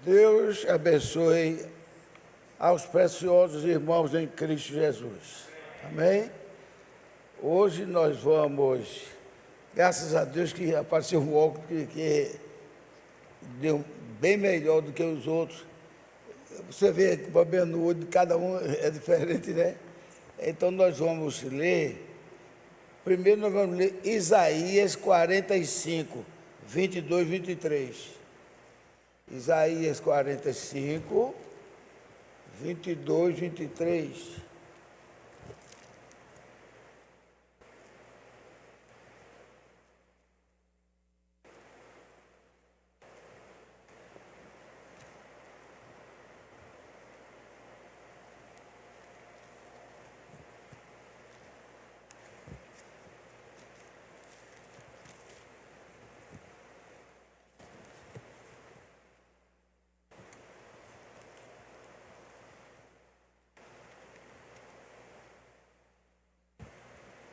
Deus abençoe aos preciosos irmãos em Cristo Jesus. Amém? Hoje nós vamos, graças a Deus que apareceu um óculos que deu bem melhor do que os outros. Você vê que o problema no olho de cada um é diferente, né? Então nós vamos ler, primeiro nós vamos ler Isaías 45, 22, 23. Isaías 45, 22, 23.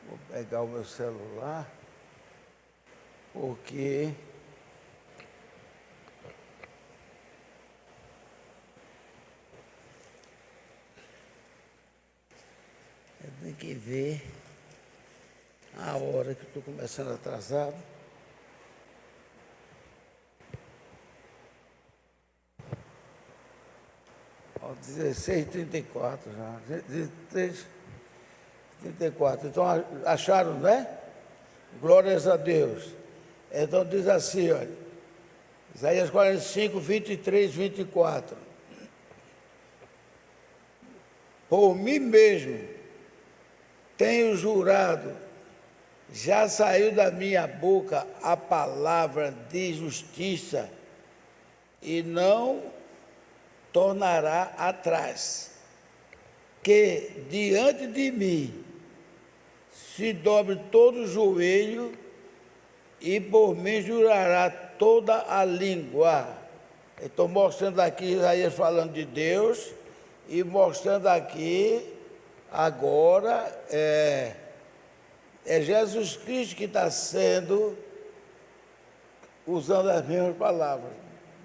Vou pegar o meu celular, porque eu tenho que ver a hora que eu estou começando atrasado. Ó, 16h34 já. 16h34. Então acharam, né? Glórias a Deus. Então diz assim, olha, Isaías 45, 23, 24. Por mim mesmo tenho jurado, já saiu da minha boca a palavra de justiça e não tornará atrás, que diante de mim se dobre todo o joelho e por mim jurará toda a língua. Estou mostrando aqui Isaías falando de Deus e mostrando aqui agora é Jesus Cristo que está sendo, usando as mesmas palavras,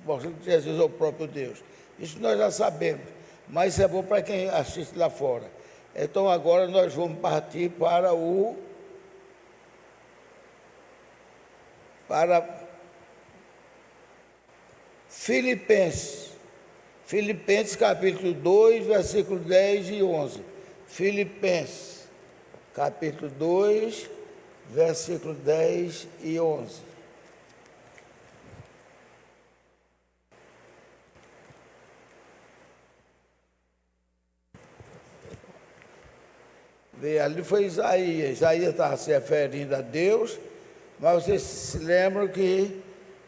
mostrando que Jesus é o próprio Deus. Isso nós já sabemos, mas isso é bom para quem assiste lá fora. Então agora nós vamos partir para Filipenses. Filipenses capítulo 2, versículos 10 e 11. Filipenses capítulo 2, versículos 10 e 11. Ali foi Isaías. Isaías estava se referindo a Deus, mas vocês se lembram que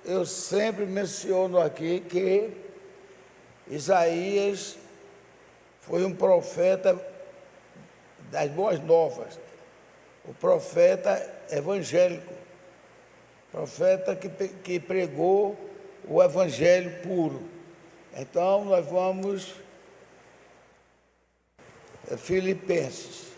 eu sempre menciono aqui que Isaías foi um profeta das boas novas, o profeta evangélico, profeta que pregou o evangelho puro. Então nós vamos Filipenses.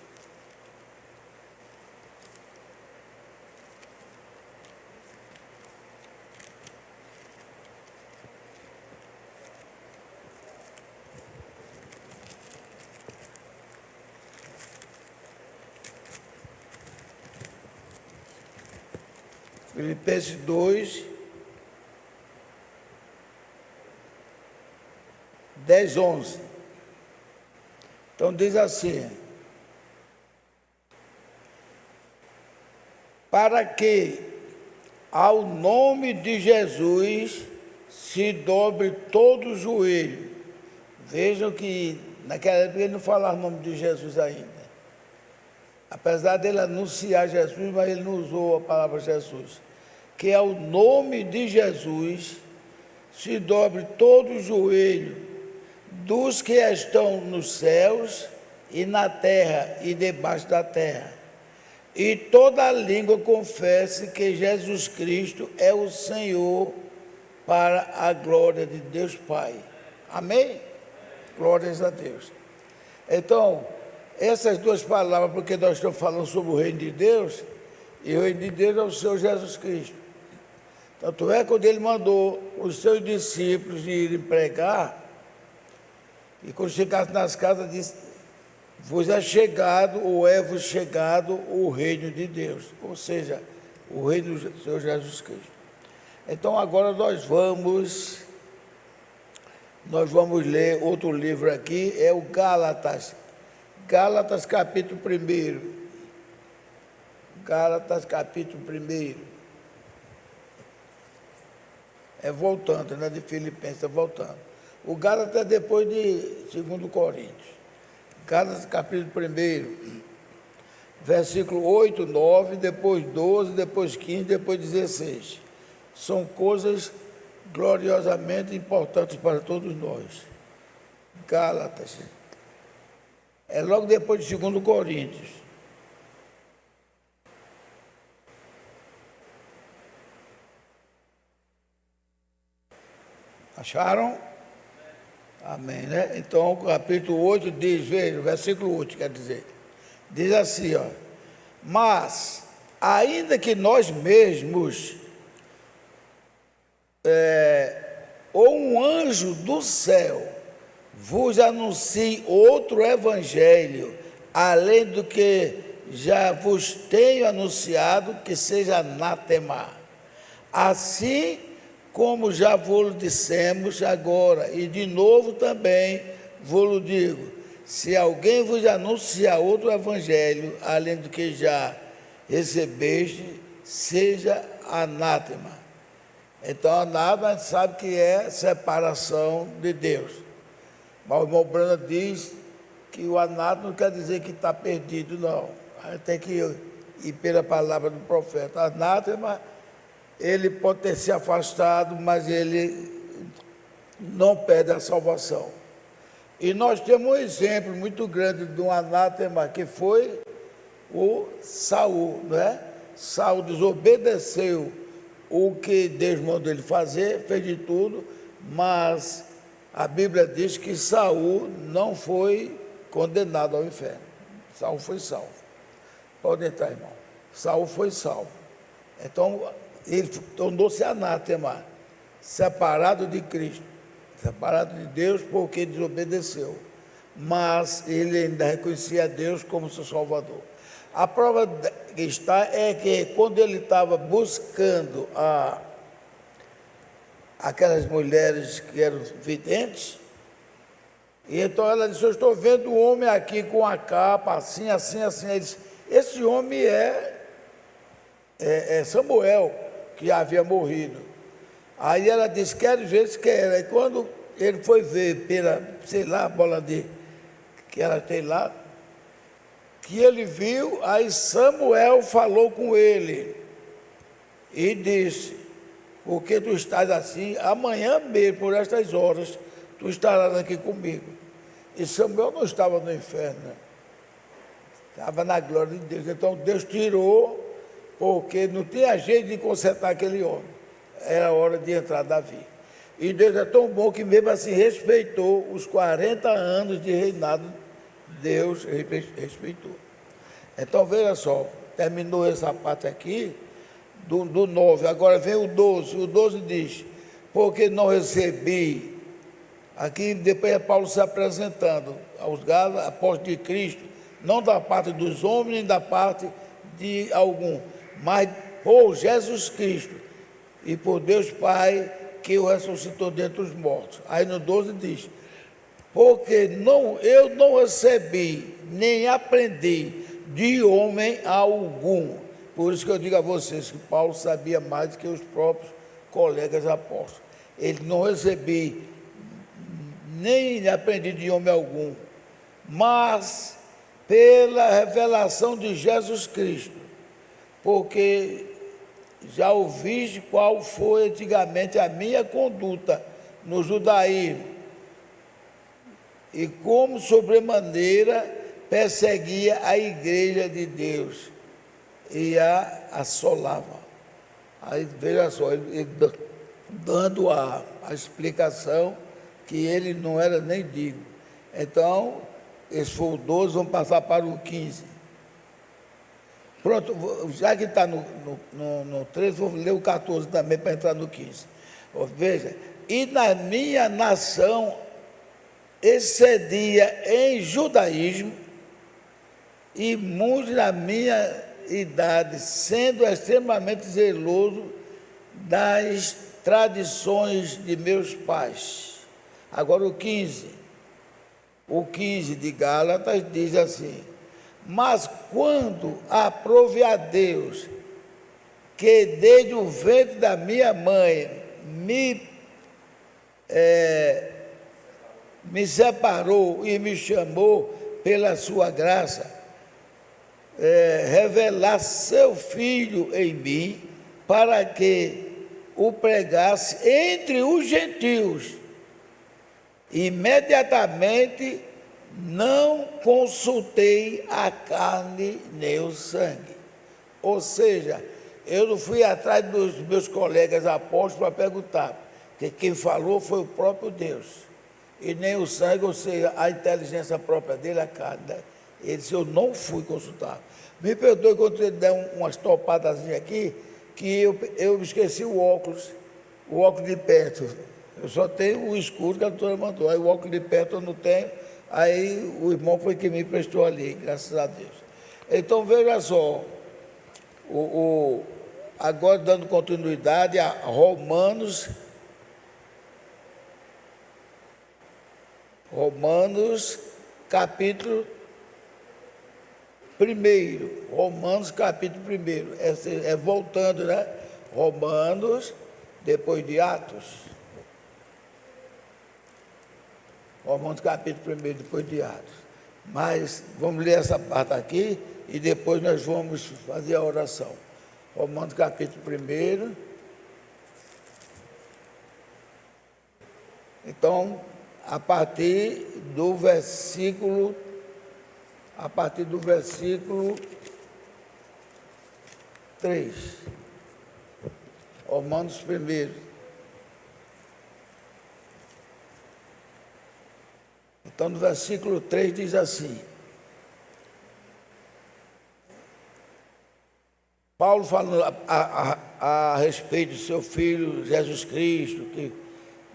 Filipenses 2, 10, 11. Então diz assim: para que ao nome de Jesus se dobre todo o joelho. Vejam que naquela época ele não falava o nome de Jesus ainda. Apesar dele anunciar Jesus, mas ele não usou a palavra Jesus. Que ao nome de Jesus se dobre todo o joelho dos que estão nos céus e na terra e debaixo da terra. E toda língua confesse que Jesus Cristo é o Senhor, para a glória de Deus Pai. Amém? Glórias a Deus. Então, essas duas palavras, porque nós estamos falando sobre o reino de Deus, e o reino de Deus é o Senhor Jesus Cristo. Tanto é que quando ele mandou os seus discípulos irem pregar, e quando chegasse nas casas, disse: vos é chegado, ou é-vos chegado o reino de Deus, ou seja, o reino do Senhor Jesus Cristo. Então agora nós vamos ler outro livro aqui, é o Gálatas. Gálatas capítulo 1. Gálatas capítulo 1. É voltando, né? De Filipenses, é voltando. O Gálatas é depois de 2 Coríntios. Gálatas capítulo 1, versículo 8, 9, depois 12, depois 15, depois 16. São coisas gloriosamente importantes para todos nós. Gálatas. É logo depois de 2 Coríntios. Acharam? Amém, né? Então, o capítulo 8 diz, veja, versículo 8, quer dizer, diz assim, ó: mas, ainda que nós mesmos, ou um anjo do céu, vos anuncie outro evangelho, além do que já vos tenho anunciado, que seja anátema. Assim como já vos dissemos agora, e de novo também vos digo: se alguém vos anunciar outro evangelho, além do que já recebeste, seja anátema. Então, anátema a gente sabe que é separação de Deus. Mas o irmão Brana diz que o anátema não quer dizer que está perdido, não. A gente tem que ir pela palavra do profeta. Anátema, ele pode ter se afastado, mas ele não perde a salvação. E nós temos um exemplo muito grande de um anátema, que foi o Saul, não é? Saul desobedeceu o que Deus mandou ele fazer, fez de tudo, mas a Bíblia diz que Saul não foi condenado ao inferno. Saul foi salvo. Pode entrar, irmão. Saul foi salvo. Então, ele tornou-se anátema, separado de Cristo, separado de Deus, porque desobedeceu. Mas ele ainda reconhecia a Deus como seu Salvador. A prova que está é que quando ele estava buscando aquelas mulheres que eram videntes, e então ela disse: eu estou vendo um homem aqui com a capa, assim, assim, assim. Ele disse: esse homem é Samuel, que havia morrido. Aí ela disse: quero ver se quer. Aí quando ele foi ver pela, sei lá, a bola que ela tem lá, que ele viu, aí Samuel falou com ele e disse: porque tu estás assim, amanhã mesmo, por estas horas, tu estarás aqui comigo. E Samuel não estava no inferno, né? Estava na glória de Deus. Então Deus tirou, porque não tinha jeito de consertar aquele homem. Era hora de entrar Davi. E Deus é tão bom que mesmo assim respeitou os 40 anos de reinado. Deus respeitou. Então veja só, terminou essa parte aqui do 9, agora vem o 12. O 12 diz: porque não recebi. Aqui depois é Paulo se apresentando aos Gálatas, apóstolos de Cristo, não da parte dos homens, nem da parte de algum, mas por Jesus Cristo e por Deus Pai, que o ressuscitou dentre os mortos. Aí no 12 diz: porque eu não recebi, nem aprendi de homem algum. Por isso que eu digo a vocês que Paulo sabia mais do que os próprios colegas apóstolos. Ele não recebi, nem aprendi de homem algum, mas pela revelação de Jesus Cristo, porque já ouviste qual foi antigamente a minha conduta no judaísmo, e como sobremaneira perseguia a igreja de Deus e a assolava. Aí veja só, ele dando a explicação que ele não era nem digno. Então, esse foi o 12, vamos passar para o 15. Pronto, já que está no 13, vou ler o 14 também para entrar no 15. Veja, e na minha nação excedia em judaísmo, e muitos na minha idade, sendo extremamente zeloso das tradições de meus pais. Agora o 15 de Gálatas diz assim: mas quando aprove a Deus, que desde o ventre da minha mãe me separou e me chamou pela sua graça, revelar seu Filho em mim, para que o pregasse entre os gentios, imediatamente não consultei a carne nem o sangue. Ou seja, eu não fui atrás dos meus colegas apóstolos para perguntar, porque quem falou foi o próprio Deus, e nem o sangue, ou seja, a inteligência própria dele, a carne. Ele disse: eu não fui consultar. Me perdoe quando ele der umas topadas aqui, que eu esqueci o óculos de perto. Eu só tenho o escuro que a doutora mandou, aí o óculos de perto eu não tenho, aí o irmão foi que me emprestou ali, graças a Deus. Então veja só, agora dando continuidade a Romanos capítulo 1. Romanos capítulo 1. É voltando, né? Romanos, depois de Atos. Romanos capítulo 1, depois de Atos. Mas vamos ler essa parte aqui e depois nós vamos fazer a oração. Romanos capítulo 1. Então, a partir do versículo 3. Romanos 1. Então, no versículo 3 diz assim: Paulo falando a respeito do seu filho Jesus Cristo,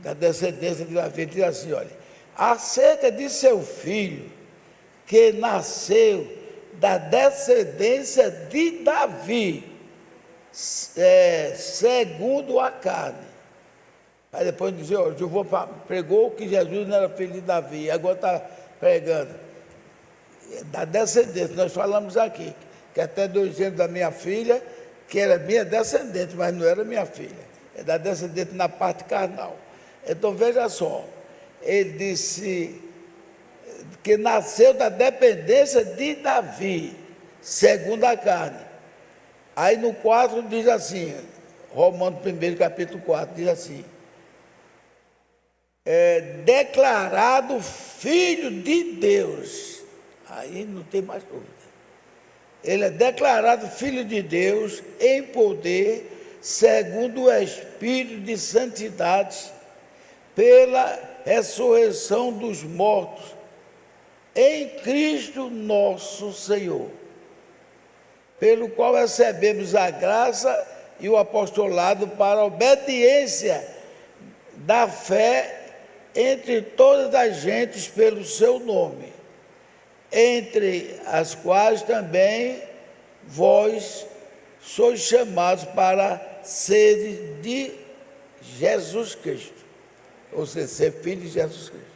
da descendência de Davi, diz assim: olha, acerca de seu filho, que nasceu da descendência de Davi, segundo a carne. Aí depois dizer: ó, pregou que Jesus não era filho de Davi, agora está pregando da descendência. Nós falamos aqui que até 2 anos da minha filha, que era minha descendente, mas não era minha filha, é da descendente na parte carnal. Então veja só, ele disse que nasceu da dependência de Davi, segundo a carne. Aí no 4 diz assim, Romanos 1, capítulo 4, diz assim: declarado filho de Deus. Aí não tem mais dúvida. Ele é declarado filho de Deus em poder, segundo o Espírito de santidade, pela ressurreição dos mortos, em Cristo nosso Senhor, pelo qual recebemos a graça e o apostolado para a obediência da fé entre todas as gentes pelo seu nome, entre as quais também vós sois chamados para ser de Jesus Cristo, ou seja, ser filho de Jesus Cristo.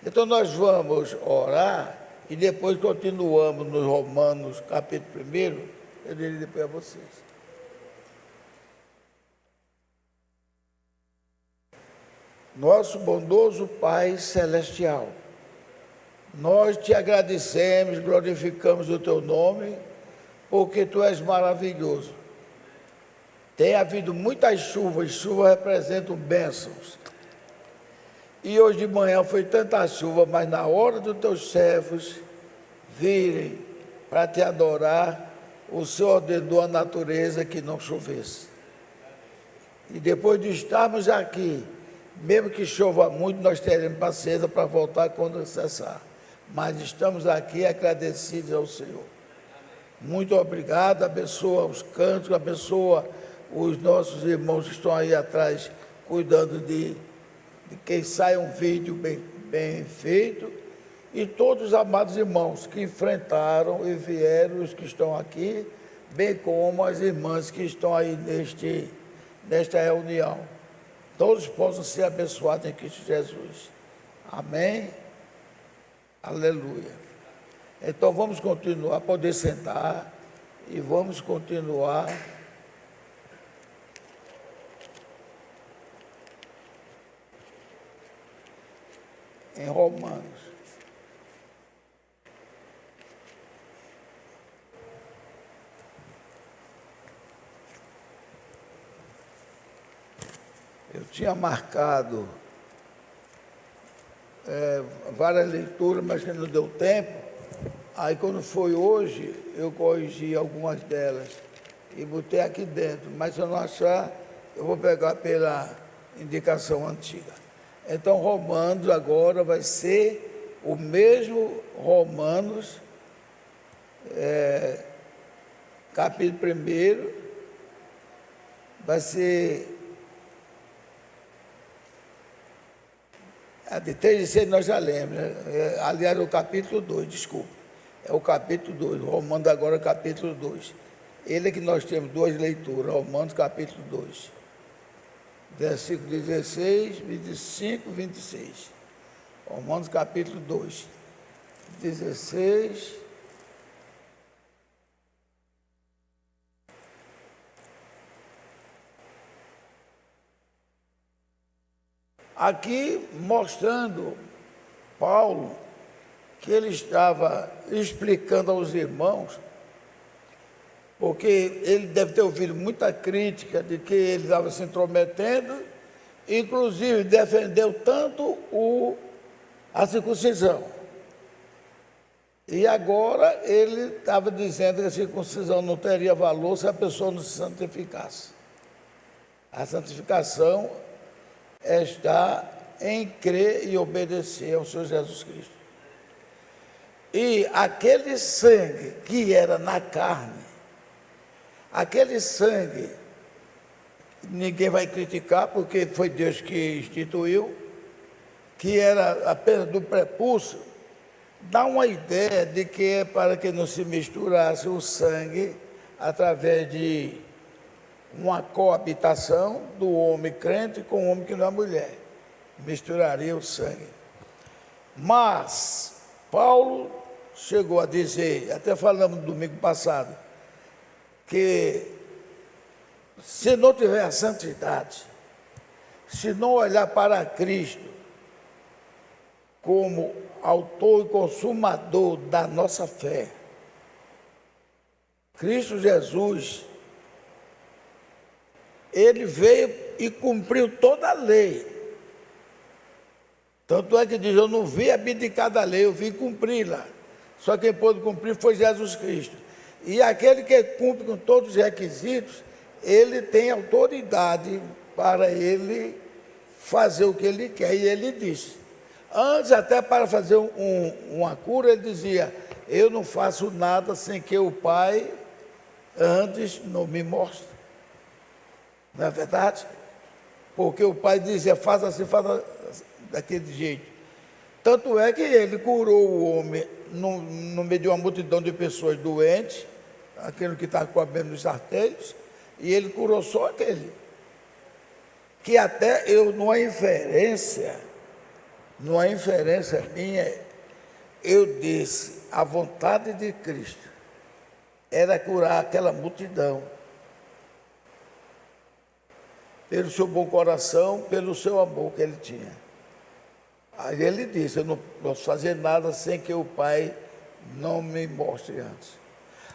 Então nós vamos orar e depois continuamos nos Romanos capítulo 1, eu direi depois a vocês. Nosso bondoso Pai Celestial, nós te agradecemos, glorificamos o teu nome, porque tu és maravilhoso. Tem havido muitas chuvas representam bênçãos. E hoje de manhã foi tanta chuva, mas na hora dos teus servos virem para te adorar, o Senhor ordenou a natureza que não chovesse. E depois de estarmos aqui, mesmo que chova muito, nós teremos paciência para voltar quando cessar. Mas estamos aqui agradecidos ao Senhor. Muito obrigado, abençoa os cantos, abençoa os nossos irmãos que estão aí atrás, cuidando de que saia um vídeo bem feito, e todos os amados irmãos que enfrentaram e vieram, os que estão aqui, bem como as irmãs que estão aí nesta reunião. Todos possam ser abençoados em Cristo Jesus. Amém? Aleluia. Então vamos continuar, poder sentar, e vamos continuar em Romanos. Eu tinha marcado várias leituras, mas que não deu tempo. Aí quando foi hoje, eu corrigi algumas delas e botei aqui dentro. Mas se eu não achar, eu vou pegar pela indicação antiga. Então, Romanos agora vai ser o mesmo Romanos, capítulo 1, vai ser a de 3 e 6 nós já lemos, né? Aliás, o capítulo 2, desculpa. É o capítulo 2, Romanos agora capítulo 2. Ele é que nós temos duas leituras, Romanos capítulo 2. Versículo 16, 25, 26. Romanos capítulo 2, 16. Aqui mostrando Paulo que ele estava explicando aos irmãos, porque ele deve ter ouvido muita crítica de que ele estava se intrometendo, inclusive defendeu tanto a circuncisão. E agora ele estava dizendo que a circuncisão não teria valor se a pessoa não se santificasse. A santificação está em crer e obedecer ao Senhor Jesus Cristo. E aquele sangue que era na carne, aquele sangue, ninguém vai criticar, porque foi Deus que instituiu, que era apenas do prepúcio, dá uma ideia de que é para que não se misturasse o sangue através de uma coabitação do homem crente com o homem que não é mulher. Misturaria o sangue. Mas Paulo chegou a dizer, até falamos no domingo passado, que se não tiver a santidade, se não olhar para Cristo como autor e consumador da nossa fé, Cristo Jesus, ele veio e cumpriu toda a lei. Tanto é que diz, eu não vim abdicar da lei, eu vim cumpri-la. Só quem pôde cumprir foi Jesus Cristo. E aquele que cumpre com todos os requisitos, ele tem autoridade para ele fazer o que ele quer. E ele disse, antes até para fazer uma cura, ele dizia, eu não faço nada sem que o Pai antes não me mostre. Não é verdade? Porque o Pai dizia, faça assim, faça daquele jeito. Tanto é que ele curou o homem no meio de uma multidão de pessoas doentes, aquele que estava com a beira nos artérios, e ele curou só aquele. Que até eu, numa inferência minha, eu disse, a vontade de Cristo era curar aquela multidão. Pelo seu bom coração, pelo seu amor que ele tinha. Aí ele disse, eu não posso fazer nada sem que o Pai não me mostre antes.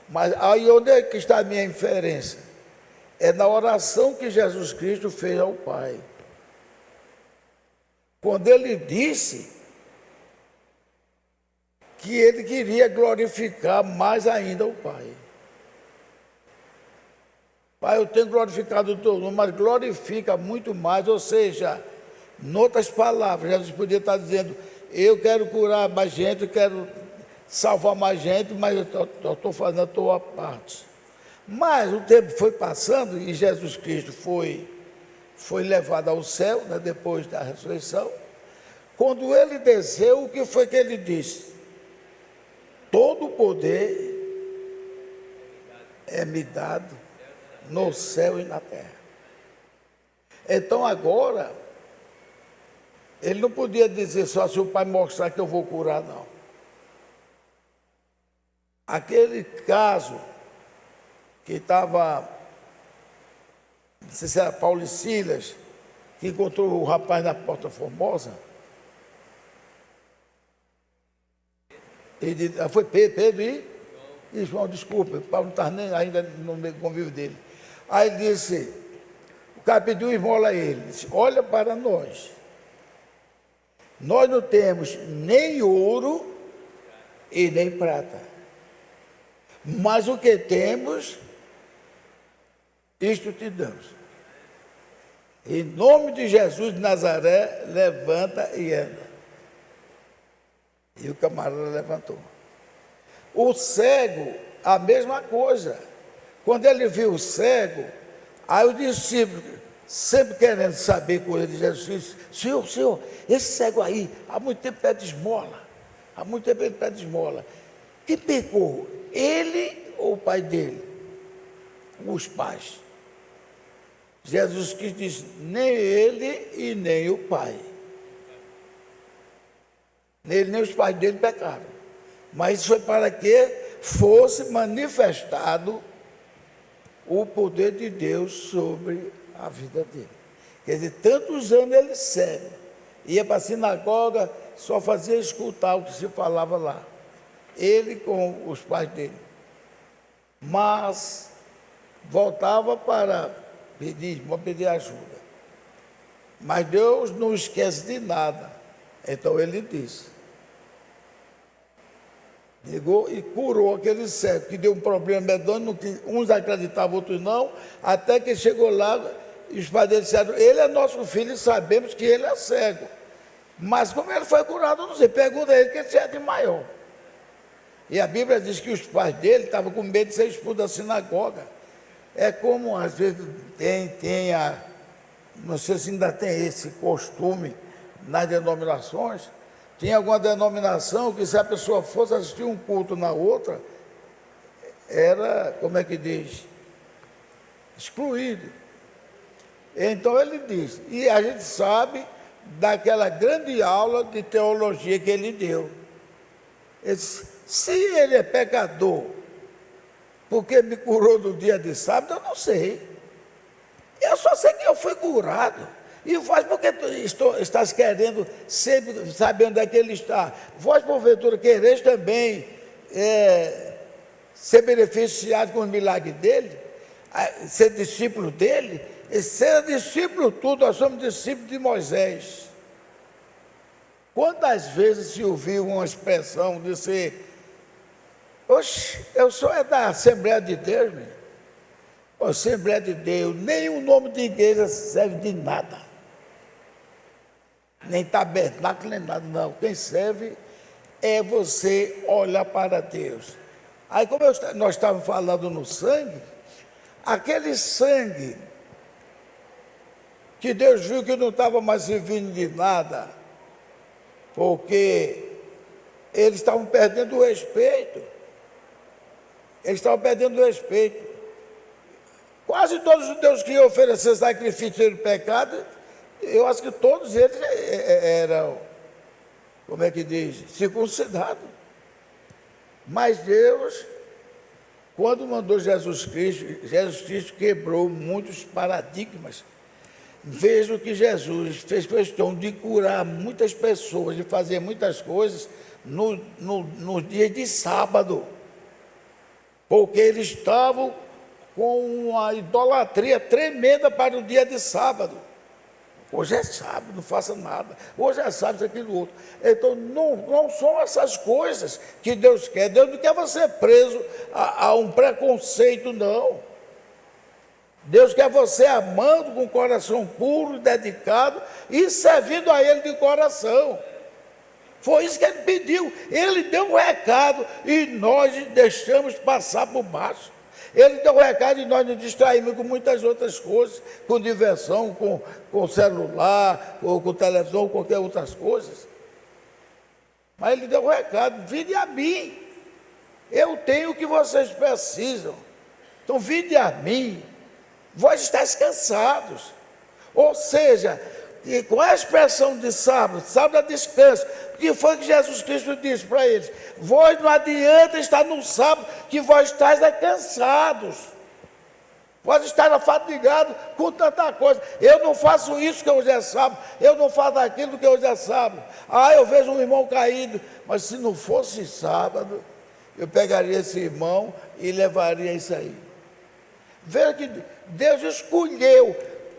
Mas aí onde é que está a minha inferência? É na oração que Jesus Cristo fez ao Pai. Quando ele disse que ele queria glorificar mais ainda o Pai. Pai, eu tenho glorificado o teu nome, mas glorifica muito mais, ou seja, em outras palavras, Jesus podia estar dizendo, eu quero curar mais gente, salvar mais gente, mas eu estou fazendo a tua parte. Mas o tempo foi passando e Jesus Cristo foi levado ao céu, né, depois da ressurreição. Quando ele desceu, o que foi que ele disse? Todo o poder é me dado no céu e na terra. Então agora, ele não podia dizer só se o Pai mostrar que eu vou curar, não. Aquele caso que estava, não sei se era Paulo e Silas, que encontrou o rapaz na Porta Formosa. Ele foi Pedro e João, desculpa, Paulo não estava nem ainda no convívio dele. Aí ele disse, o cara pediu esmola a ele, disse, olha para nós não temos nem ouro e nem prata, mas o que temos, isto te damos. Em nome de Jesus de Nazaré, levanta e anda. E o camarada levantou. O cego, a mesma coisa. Quando ele viu o cego, aí o discípulo, sempre querendo saber coisa de Jesus, Senhor, esse cego aí, há muito tempo pede esmola. Há muito tempo ele pede esmola. Quem pecou? Ele ou o pai dele? Os pais. Jesus Cristo disse, nem ele e nem o pai. Ele nem os pais dele pecaram. Mas isso foi para que fosse manifestado o poder de Deus sobre a vida dele. Quer dizer, tantos anos ele cego. Ia para a sinagoga, só fazia escutar o que se falava lá. Ele com os pais dele. Mas voltava para pedir ajuda. Mas Deus não esquece de nada. Então ele disse. Ligou e curou aquele cego, que deu um problema medonho, que uns acreditavam, outros não, até que chegou lá e os pais dele disseram, ele é nosso filho e sabemos que ele é cego. Mas como ele foi curado, eu não sei, pergunta a ele que ele é de maior. E a Bíblia diz que os pais dele estavam com medo de ser expulsos da sinagoga. É como às vezes não sei se ainda tem esse costume nas denominações. Tinha alguma denominação que se a pessoa fosse assistir um culto na outra, era, como é que diz? Excluído. Então ele diz, e a gente sabe daquela grande aula de teologia que ele deu. Ele disse, se ele é pecador, porque me curou no dia de sábado, eu não sei. Eu só sei que eu fui curado. E vós, porque estás querendo sempre saber onde é que ele está? Vós, porventura, quereis também ser beneficiado com os milagres dele? Ser discípulo dele? E ser discípulo tudo, nós somos discípulos de Moisés. Quantas vezes se ouviu uma expressão de ser, oxe, eu sou da Assembleia de Deus, meu. Assembleia de Deus, nem o nome de igreja serve de nada. Nem tabernáculo, nem nada, não. Quem serve é você olhar para Deus. Aí, como nós estávamos falando no sangue, aquele sangue que Deus viu que não estava mais servindo de nada, porque eles estavam perdendo o respeito. Eles estavam perdendo o respeito. Quase todos os judeus que iam oferecer sacrifício pelo pecado, eu acho que todos eles eram, como é que diz, circuncidados. Mas Deus, quando mandou Jesus Cristo quebrou muitos paradigmas. Vejo que Jesus fez questão de curar muitas pessoas, de fazer muitas coisas no dia de sábado, porque eles estavam com uma idolatria tremenda para o dia de sábado. Hoje é sábado, não faça nada. Hoje é sábado, aquilo outro. Então, não são essas coisas que Deus quer. Deus não quer você preso a um preconceito, não. Deus quer você amando com o coração puro, dedicado e servindo a Ele de coração. Foi isso que ele pediu. Ele deu um recado e nós deixamos passar por baixo. Ele deu um recado e nós nos distraímos com muitas outras coisas, com diversão, com celular, ou com televisão, ou qualquer outras coisas. Mas ele deu um recado: vinde a mim, eu tenho o que vocês precisam. Então vinde a mim, vós estáis cansados. Ou seja, e com a expressão de sábado, sábado é descanso. O que foi que Jesus Cristo disse para eles? Vós não adianta estar no sábado, que vós estáis cansados. Vós estáis afadigados com tanta coisa. Eu não faço isso que hoje é sábado, eu não faço aquilo que hoje é sábado. Eu vejo um irmão caído, mas se não fosse sábado, eu pegaria esse irmão e levaria isso aí. Veja que Deus escolheu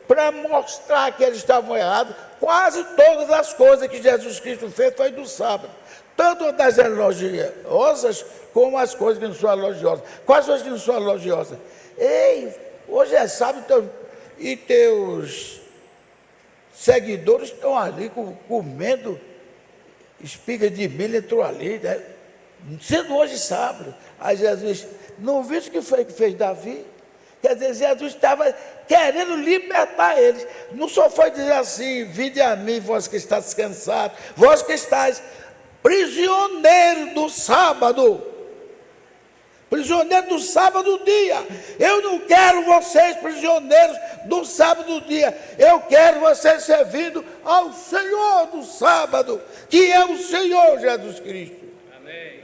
para mostrar que eles estavam errados. Quase todas as coisas que Jesus Cristo fez foi do sábado. Tanto das elogiosas, como as coisas que não são elogiosas. Quais coisas que não são elogiosas? Ei, hoje é sábado e teus seguidores estão ali comendo espiga de milho, entrou ali, né? Sendo hoje sábado. Aí Jesus, não viu o que foi que fez Davi? Quer dizer, Jesus estava querendo libertar eles. Não só foi dizer assim: vinde a mim, vós que estáis descansados, vós que estáis prisioneiros do sábado. Prisioneiro do sábado do dia. Eu não quero vocês prisioneiros do sábado do dia. Eu quero vocês servindo ao Senhor do sábado, que é o Senhor Jesus Cristo. Amém.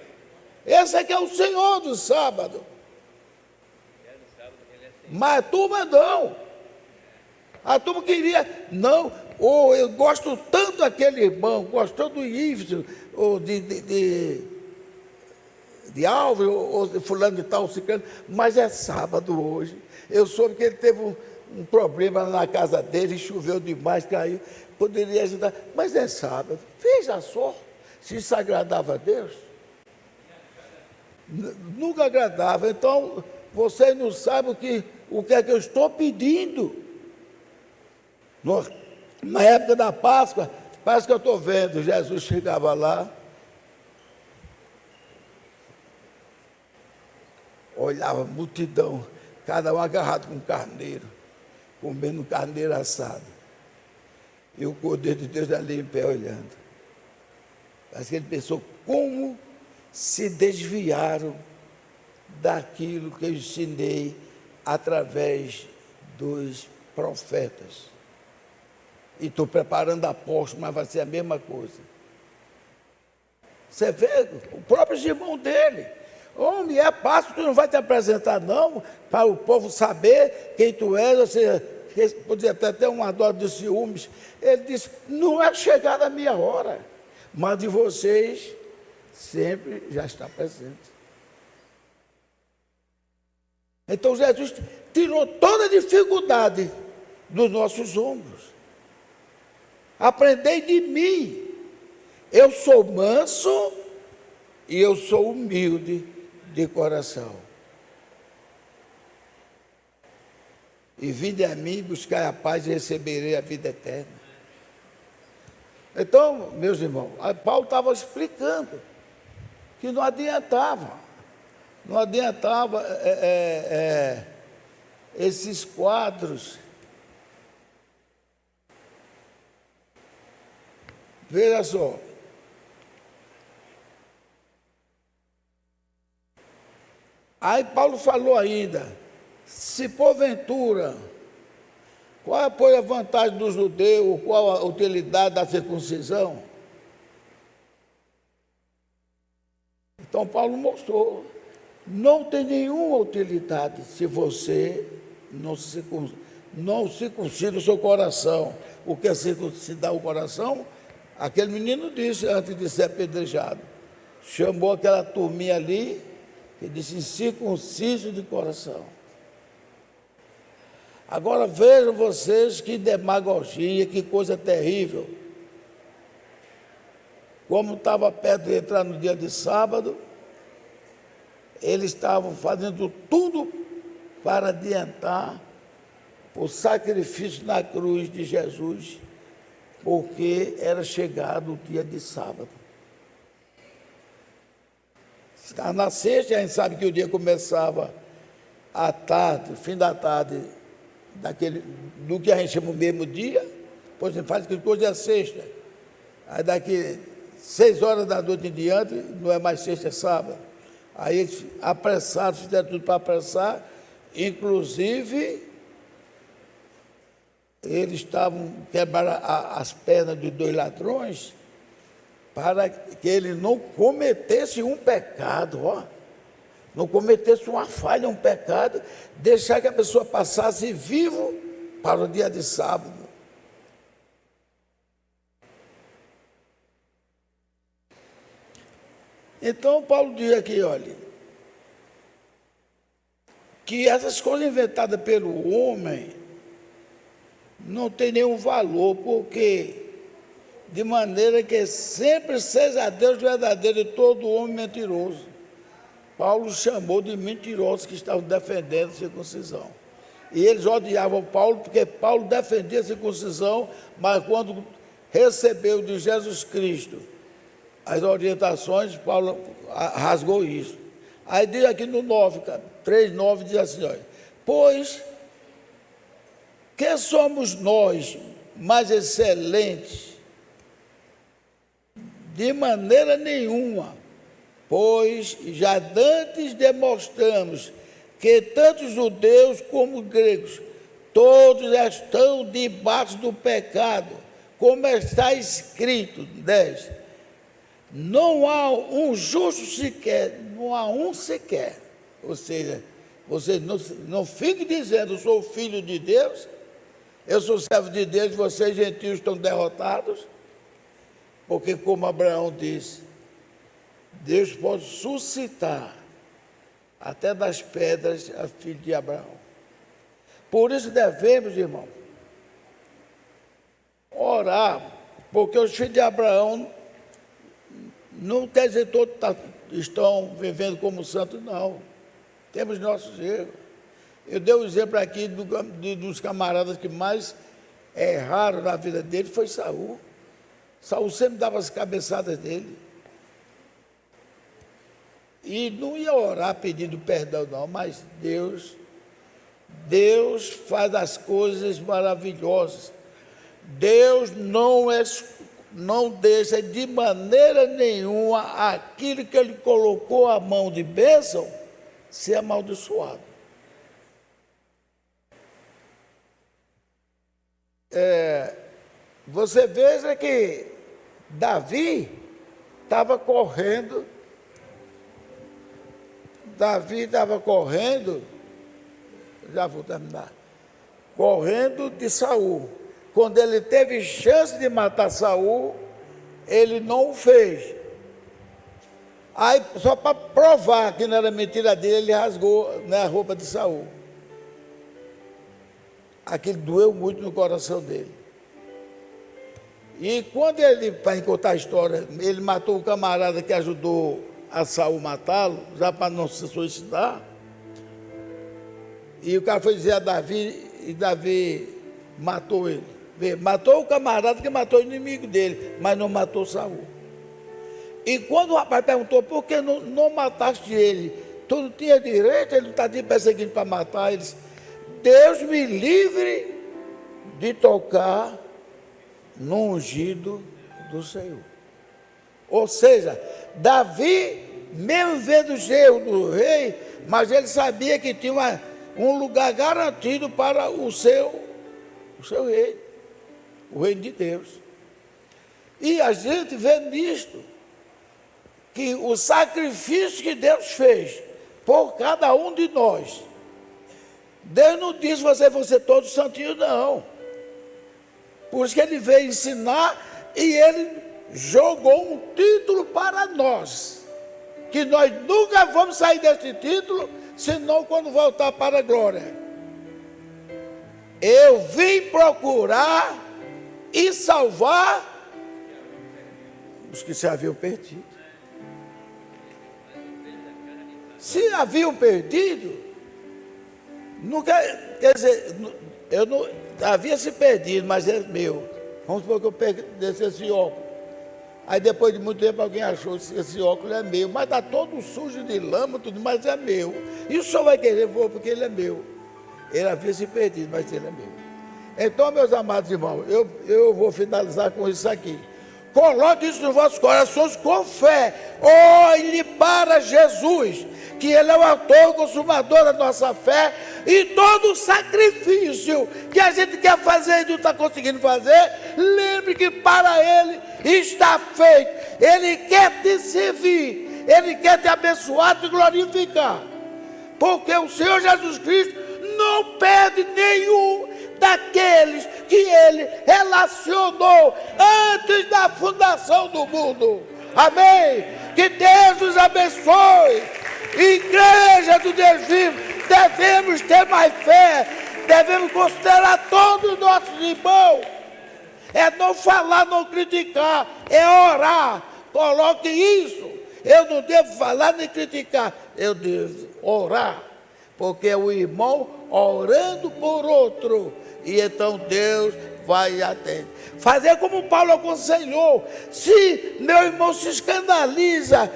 Esse aqui é o Senhor do sábado. Mas a turma não. A turma queria, não. Ou eu gosto tanto daquele irmão, gostou do Ives, ou de Álvaro, ou de fulano de tal, ciclano, mas é sábado hoje. Eu soube que ele teve um problema na casa dele, choveu demais, caiu, poderia ajudar, mas é sábado. Veja só, se isso agradava a Deus. Nunca agradava. Então, vocês não sabem o que é que eu estou pedindo. Na época da Páscoa, parece que eu estou vendo, Jesus chegava lá, olhava a multidão, cada um agarrado com carneiro, comendo carneiro assado, e o Cordeiro de Deus ali em pé olhando. Parece que ele pensou: como se desviaram daquilo que eu ensinei através dos profetas. E estou preparando apóstolo, mas vai ser a mesma coisa. Você vê o próprio irmão dele: homem, é Páscoa, tu não vai te apresentar não, para o povo saber quem tu és. Você podia até ter uma dose de ciúmes. Ele disse: não é chegada a minha hora, mas de vocês sempre já está presente. Então Jesus tirou toda a dificuldade dos nossos ombros. Aprendei de mim, eu sou manso e eu sou humilde de coração. E vinde a mim, buscai a paz e receberei a vida eterna. Então, meus irmãos, Paulo estava explicando que não adiantava esses quadros. Veja só, aí Paulo falou ainda: se porventura, qual foi a vantagem do judeu, qual a utilidade da circuncisão? Então Paulo mostrou: não tem nenhuma utilidade se você não circuncida o seu coração. O que é circuncidar o coração? Aquele menino disse antes de ser apedrejado, chamou aquela turminha ali e disse: circunciso de coração. Agora vejam vocês que demagogia, que coisa terrível. Como estava perto de entrar no dia de sábado, eles estavam fazendo tudo para adiantar o sacrifício na cruz de Jesus, porque era chegado o dia de sábado. Ficava na sexta, a gente sabe que o dia começava à tarde, fim da tarde, do que a gente chama o mesmo dia. Por exemplo, faz que hoje é sexta. Aí daqui 6 horas da noite em diante, não é mais sexta, é sábado. Aí eles apressaram, fizeram tudo para apressar, inclusive eles estavam quebrando as pernas dos 2 ladrões para que eles não cometessem um pecado, ó. Não cometesse uma falha, um pecado, deixar que a pessoa passasse vivo para o dia de sábado. Então, Paulo diz aqui, olha, que essas coisas inventadas pelo homem não tem nenhum valor, porque de maneira que sempre seja Deus verdadeiro e todo homem mentiroso. Paulo chamou de mentirosos que estavam defendendo a circuncisão. E eles odiavam Paulo porque Paulo defendia a circuncisão, mas quando recebeu de Jesus Cristo as orientações, Paulo rasgou isso. Aí diz aqui no 9, 3:9, diz assim, olha, pois que somos nós mais excelentes? De maneira nenhuma, pois já dantes demonstramos que tanto judeus como gregos, todos estão debaixo do pecado, como está escrito, 10, não há um justo sequer, não há um sequer. Ou seja, você não fique dizendo, eu sou filho de Deus, eu sou servo de Deus, vocês gentios estão derrotados, porque como Abraão disse, Deus pode suscitar até das pedras a filha de Abraão. Por isso devemos, irmão, orar, porque os filhos de Abraão não quer dizer que todos estão vivendo como santos, não. Temos nossos erros. Eu dei um exemplo aqui dos camaradas que mais erraram na vida dele, foi Saul. Saul sempre dava as cabeçadas dele. E não ia orar pedindo perdão, não, mas Deus faz as coisas maravilhosas. Deus não deixa de maneira nenhuma aquilo que Ele colocou a mão de bênção ser amaldiçoado. Você veja que Davi estava correndo, já vou terminar, correndo de Saul. Quando ele teve chance de matar Saul, ele não o fez. Aí, só para provar que não era mentira dele, ele rasgou, né, a roupa de Saul. Aquilo doeu muito no coração dele. E quando ele, para contar a história, ele matou o camarada que ajudou a Saul matá-lo, já para não se suicidar. E o cara foi dizer a Davi, e Davi matou ele. Matou o camarada que matou o inimigo dele, mas não matou Saul. E quando o rapaz perguntou, por que não mataste ele? Tu não tinha direito, ele não está te perseguindo para matar. Ele disse, Deus me livre de tocar no ungido do Senhor. Ou seja, Davi, mesmo vendo o erro do rei, mas ele sabia que tinha um lugar garantido para o seu rei, o reino de Deus. E a gente vê nisto, que o sacrifício que Deus fez por cada um de nós, Deus não disse você ser todo santinho, não. Por isso que ele veio ensinar e ele jogou um título para nós, que nós nunca vamos sair desse título, senão quando voltar para a glória. Eu vim procurar e salvar os que se haviam perdido. Se haviam perdido, não quer dizer, eu não havia se perdido, mas é meu. Vamos supor que eu perdesse esse óculos. Aí depois de muito tempo alguém achou que esse óculos é meu, mas está todo sujo de lama, tudo, mas é meu. E o senhor vai querer, vou, porque ele é meu. Ele havia se perdido, mas ele é meu. Então, meus amados irmãos, eu vou finalizar com isso aqui. Coloque isso nos vossos corações com fé. Olhe para Jesus, que Ele é o autor e consumador da nossa fé, e todo o sacrifício que a gente quer fazer e não está conseguindo fazer, lembre que para Ele está feito. Ele quer te servir, Ele quer te abençoar, te glorificar, porque o Senhor Jesus Cristo não perde nenhum daqueles que Ele relacionou antes da fundação do mundo. Amém? Que Deus nos abençoe. Igreja do Deus vivo, devemos ter mais fé, devemos considerar todos os nossos irmãos. É não falar, não criticar, é orar. Coloque isso. Eu não devo falar nem criticar, eu devo orar, porque é o irmão orando por outro, e então Deus vai atender. Fazer como Paulo aconselhou. Se meu irmão se escandaliza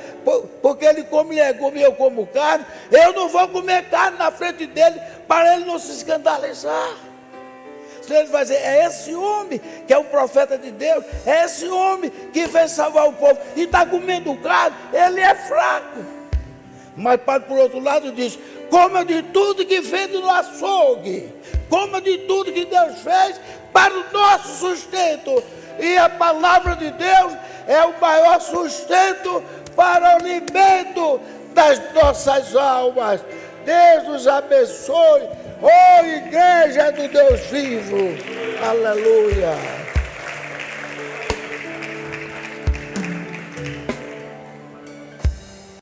porque ele come legume e eu como carne, eu não vou comer carne na frente dele para ele não se escandalizar. Se ele vai dizer, é esse homem que é o profeta de Deus, é esse homem que vem salvar o povo e está comendo carne, ele é fraco. Mas por outro lado diz, coma de tudo que vende no açougue, coma de tudo que Deus fez para o nosso sustento. E a palavra de Deus é o maior sustento para o alimento das nossas almas. Deus nos abençoe. Oh, igreja do Deus vivo. Aleluia.